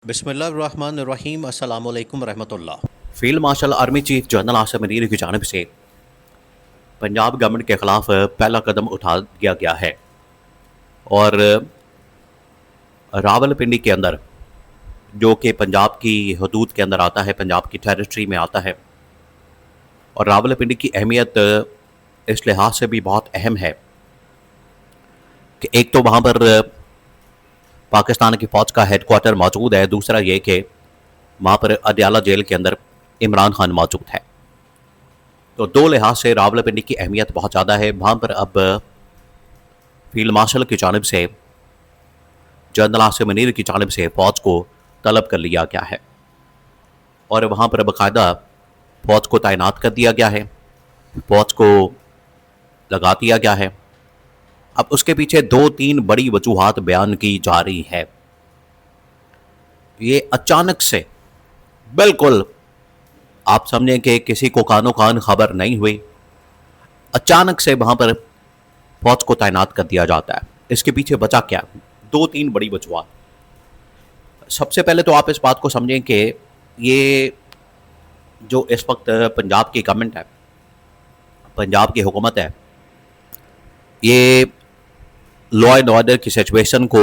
बिस्मिल्लाहिर्रहमानिर्रहीम अस्सलामु अलैकुम रहमतुल्लाह। Field marshal army chief general Asim Munir की जानिब से पंजाब गवर्नमेंट के खिलाफ पहला कदम उठा दिया गया है और रावलपिंडी के अंदर, जो कि पंजाब की हदूद के अंदर आता है, पंजाब की टेरिटरी में आता है, और रावलपिंडी की अहमियत इस लिहाज से भी बहुत अहम है कि एक तो वहाँ पर पाकिस्तान की फ़ौज का हेडक्वार्टर मौजूद है, दूसरा ये कि वहाँ पर अदयाला जेल के अंदर इमरान खान मौजूद है। तो दो लिहाज से रावलपिंडी की अहमियत बहुत ज़्यादा है। वहाँ पर अब फील्ड मार्शल की जानिब से, जनरल आसिम मुनीर की जानिब से फ़ौज को तलब कर लिया गया है और वहाँ पर बाकायदा फ़ौज को तैनात कर दिया गया है, फ़ौज को लगा दिया गया है। अब उसके पीछे दो तीन बड़ी वजूहात बयान की जा रही है। ये अचानक से, बिल्कुल आप समझें कि किसी को कानो कान खबर नहीं हुई, अचानक से वहाँ पर फौज को तैनात कर दिया जाता है। इसके पीछे वजह क्या? दो तीन बड़ी वजूहात। सबसे पहले तो आप इस बात को समझें कि ये जो इस वक्त पंजाब की गवर्नमेंट है, पंजाब की हुकूमत है, ये लॉ एंड ऑर्डर की सिचुएशन को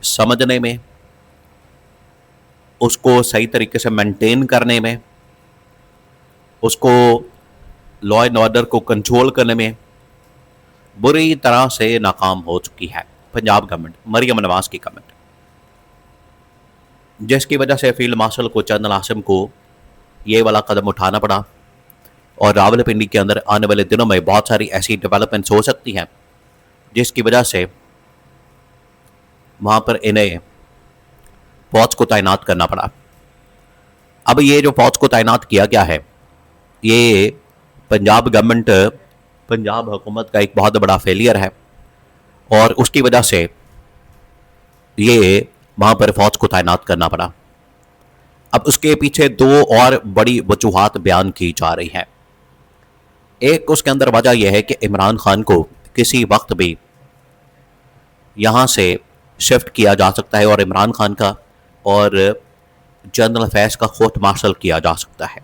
समझने में, उसको सही तरीके से मेंटेन करने में, उसको लॉ एंड ऑर्डर को कंट्रोल करने में बुरी तरह से नाकाम हो चुकी है पंजाब गवर्नमेंट, मरियम नवाज की गवर्नमेंट, जिसकी वजह से फील्ड मार्शल को, जनरल आसिम को ये वाला कदम उठाना पड़ा। और रावलपिंडी के अंदर आने वाले दिनों में बहुत सारी ऐसी डेवलपमेंट्स हो सकती हैं जिसकी वजह से वहाँ पर इन्हें फौज को तैनात करना पड़ा। अब ये जो फौज को तैनात किया गया है, ये पंजाब गवर्नमेंट, पंजाब हुकूमत का एक बहुत बड़ा फेलियर है और उसकी वजह से ये वहाँ पर फौज को तैनात करना पड़ा। अब उसके पीछे दो और बड़ी वजूहात बयान की जा रही हैं। एक, उसके अंदर वजह यह है कि इमरान खान को किसी वक्त भी यहाँ से शिफ्ट किया जा सकता है और इमरान खान का और जनरल अफेयर्स का कोर्ट मार्शल किया जा सकता है।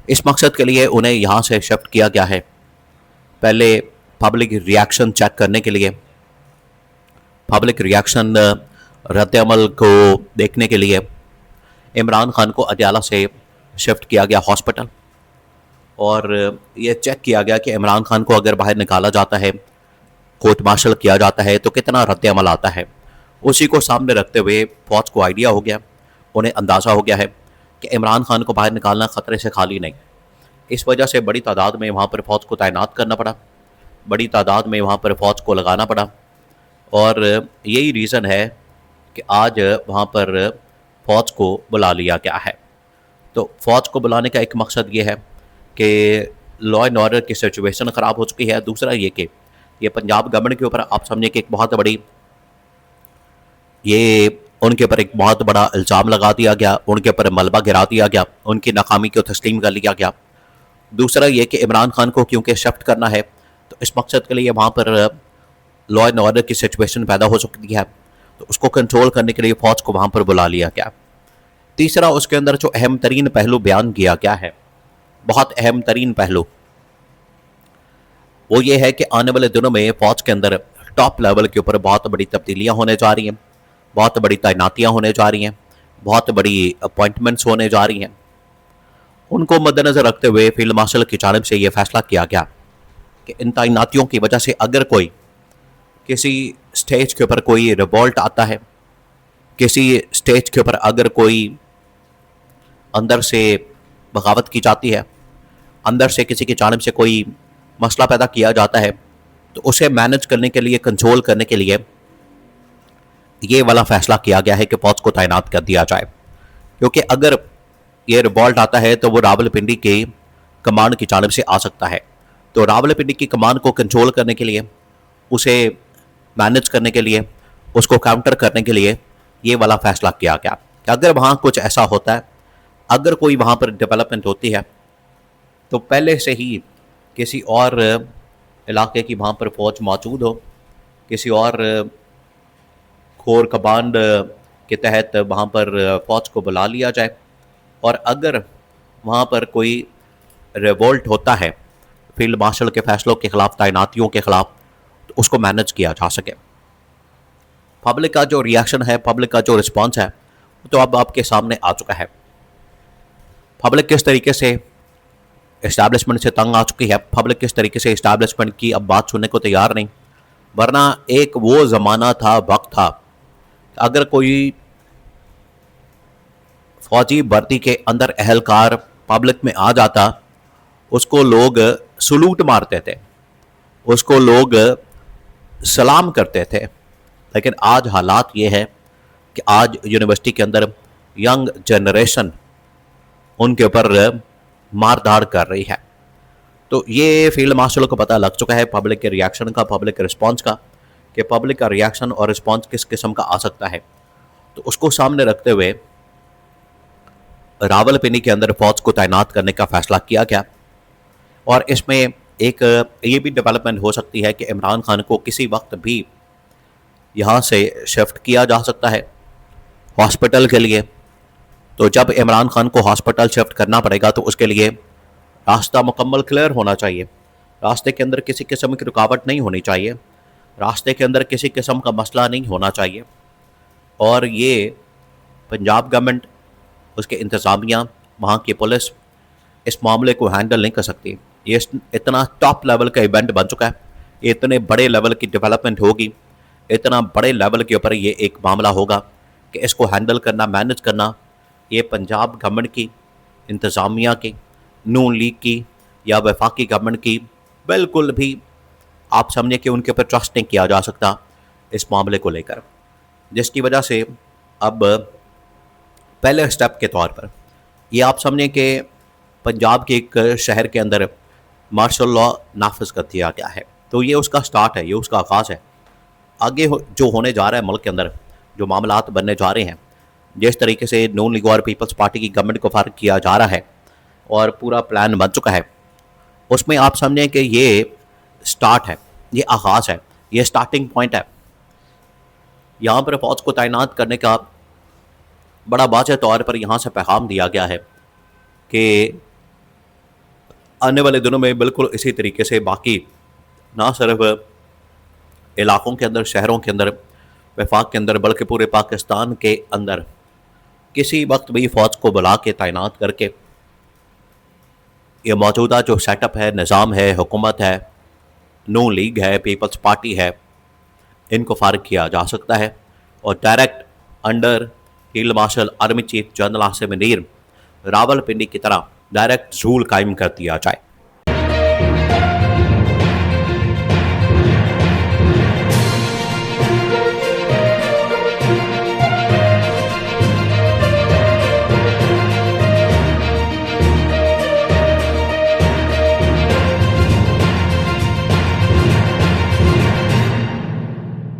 इस मकसद के लिए उन्हें यहाँ से शिफ्ट किया गया है। पहले पब्लिक रिएक्शन चेक करने के लिए, पब्लिक रिएक्शन रद्द-ए-अमल को देखने के लिए इमरान खान को अदयाला से शिफ्ट किया गया हॉस्पिटल, और ये चेक किया गया कि इमरान खान को अगर बाहर निकाला जाता है, कोर्ट मार्शल किया जाता है, तो कितना रद्द-ए-अमल आता है। उसी को सामने रखते हुए फौज को आइडिया हो गया, उन्हें अंदाज़ा हो गया है कि इमरान खान को बाहर निकालना ख़तरे से खाली नहीं। इस वजह से बड़ी तादाद में वहाँ पर फ़ौज को तैनात करना पड़ा, बड़ी तादाद में वहाँ पर फ़ौज को लगाना पड़ा, और यही रीज़न है कि आज वहाँ पर फ़ौज को बुला लिया गया है। तो फ़ौज को बुलाने का एक मकसद ये है कि लॉ एंड ऑर्डर की सिचुएशन ख़राब हो चुकी है। दूसरा ये कि ये पंजाब गवर्नमेंट के ऊपर आप समझिए कि एक बहुत बड़ी, ये उनके ऊपर एक बहुत बड़ा इल्ज़ाम लगा दिया गया, उनके ऊपर मलबा गिरा दिया गया, उनकी नाकामी को तस्लीम कर लिया गया। दूसरा ये कि इमरान खान को क्योंकि शिफ्ट करना है, तो इस मकसद के लिए वहाँ पर लॉ एंड ऑर्डर की सिचुएशन पैदा हो चुकी है, तो उसको कंट्रोल करने के लिए फ़ौज को वहाँ पर बुला लिया गया। तीसरा, उसके अंदर जो अहम तरीन पहलू बयान किया गया है, बहुत अहम तरीन पहलू, वो ये है कि आने वाले दिनों में फ़ौज के अंदर टॉप लेवल के ऊपर बहुत बड़ी तब्दीलियाँ होने जा रही हैं, बहुत बड़ी तैनातियाँ होने जा रही हैं, बहुत बड़ी अपॉइंटमेंट्स होने जा रही हैं। उनको मद्देनज़र रखते हुए फील्ड मार्शल की जानिब से ये फैसला किया गया कि इन तैनातियों की वजह से अगर कोई किसी स्टेज के ऊपर कोई रिवॉल्ट आता है, किसी स्टेज के ऊपर अगर कोई अंदर से बगावत की जाती है, अंदर से किसी की जानिब से कोई मसला पैदा किया जाता है, तो उसे मैनेज करने के लिए, कंट्रोल करने के लिए ये वाला फैसला किया गया है कि फौज को तैनात कर दिया जाए। क्योंकि अगर ये रिवॉल्ट आता है तो वो रावलपिंडी के कमान की जानिब से आ सकता है, तो रावलपिंडी की कमान को कंट्रोल करने के लिए, उसे मैनेज करने के लिए, उसको काउंटर करने के लिए ये वाला फैसला किया गया कि अगर वहाँ कुछ ऐसा होता है, अगर कोई वहाँ पर डेवलपमेंट होती है, तो पहले से ही किसी और इलाके की वहाँ पर फ़ौज मौजूद हो, किसी और कोर कमांड के तहत वहाँ पर फ़ौज को बुला लिया जाए, और अगर वहाँ पर कोई रिवोल्ट होता है फील्ड मार्शल के फैसलों के खिलाफ, तैनातियों के खिलाफ, तो उसको मैनेज किया जा सके। पब्लिक का जो रिएक्शन है, पब्लिक का जो रिस्पॉन्स है, तो अब आपके सामने आ चुका है। पब्लिक किस तरीके से इस्टेब्लिशमेंट से तंग आ चुकी है, पब्लिक किस तरीके से इस्टेब्लिशमेंट की अब बात सुनने को तैयार नहीं। वरना एक वो ज़माना था, वक्त था, अगर कोई फौजी वर्दी के अंदर अहलकार पब्लिक में आ जाता, उसको लोग सलूट मारते थे, उसको लोग सलाम करते थे। लेकिन आज हालात ये है कि आज यूनिवर्सिटी के अंदर यंग जनरेशन उनके ऊपर मारधाड़ कर रही है। तो ये फील्ड मार्शल को पता लग चुका है पब्लिक के रिएक्शन का, पब्लिक रिस्पांस का, कि पब्लिक का रिएक्शन और रिस्पांस किस किस्म का आ सकता है। तो उसको सामने रखते हुए रावलपिंडी के अंदर फौज को तैनात करने का फैसला किया गया। और इसमें एक ये भी डेवलपमेंट हो सकती है कि इमरान खान को किसी वक्त भी यहाँ से शिफ्ट किया जा सकता है हॉस्पिटल के लिए। तो जब इमरान खान को हॉस्पिटल शिफ्ट करना पड़ेगा तो उसके लिए रास्ता मुकम्मल क्लियर होना चाहिए, रास्ते के अंदर किसी किस्म की रुकावट नहीं होनी चाहिए, रास्ते के अंदर किसी किस्म का मसला नहीं होना चाहिए। और ये पंजाब गवर्नमेंट, उसके इंतज़ामिया, वहाँ की पुलिस इस मामले को हैंडल नहीं कर सकती। ये इतना टॉप लेवल का इवेंट बन चुका है, ये इतने बड़े लेवल की डेवलपमेंट होगी, इतना बड़े लेवल के ऊपर ये एक मामला होगा कि इसको हैंडल करना, मैनेज करना, ये पंजाब गवर्नमेंट की, इंतज़ामिया की, नून लीग की या वफाकी गवर्नमेंट की बिल्कुल भी आप समझे कि उनके ऊपर ट्रस्ट नहीं किया जा सकता इस मामले को लेकर। जिसकी वजह से अब पहले स्टेप के तौर पर ये आप समझें कि पंजाब के एक शहर के अंदर मार्शल लॉ नाफिज कर दिया गया है। तो ये उसका स्टार्ट है, ये उसका आगाज़ है। आगे जो होने जा रहा है मुल्क के अंदर, जो मामलात बनने जा रहे हैं, जिस तरीके से नून लीग और पीपल्स पार्टी की गवर्नमेंट को फार्ग किया जा रहा है और पूरा प्लान बन चुका है, उसमें आप समझें कि ये स्टार्ट है, ये आगाज़ है, ये स्टार्टिंग पॉइंट है। यहाँ पर फौज को तैनात करने का बड़ा वाज़ेह तौर पर यहाँ से पैगाम दिया गया है कि आने वाले दिनों में बिल्कुल इसी तरीके से बाकी ना सिर्फ इलाकों के अंदर, शहरों के अंदर, वफाक के अंदर, बल्कि पूरे पाकिस्तान के अंदर किसी वक्त भी फ़ौज को बुला के तैनात करके ये मौजूदा जो सेटअप है, निज़ाम है, हुकूमत है, नून लीग है, पीपल्स पार्टी है, इनको फारिग किया जा सकता है और direct under field marshal army chief general Asim Munir Rawalpindi की तरह डायरेक्ट रूल कायम कर दिया जाए।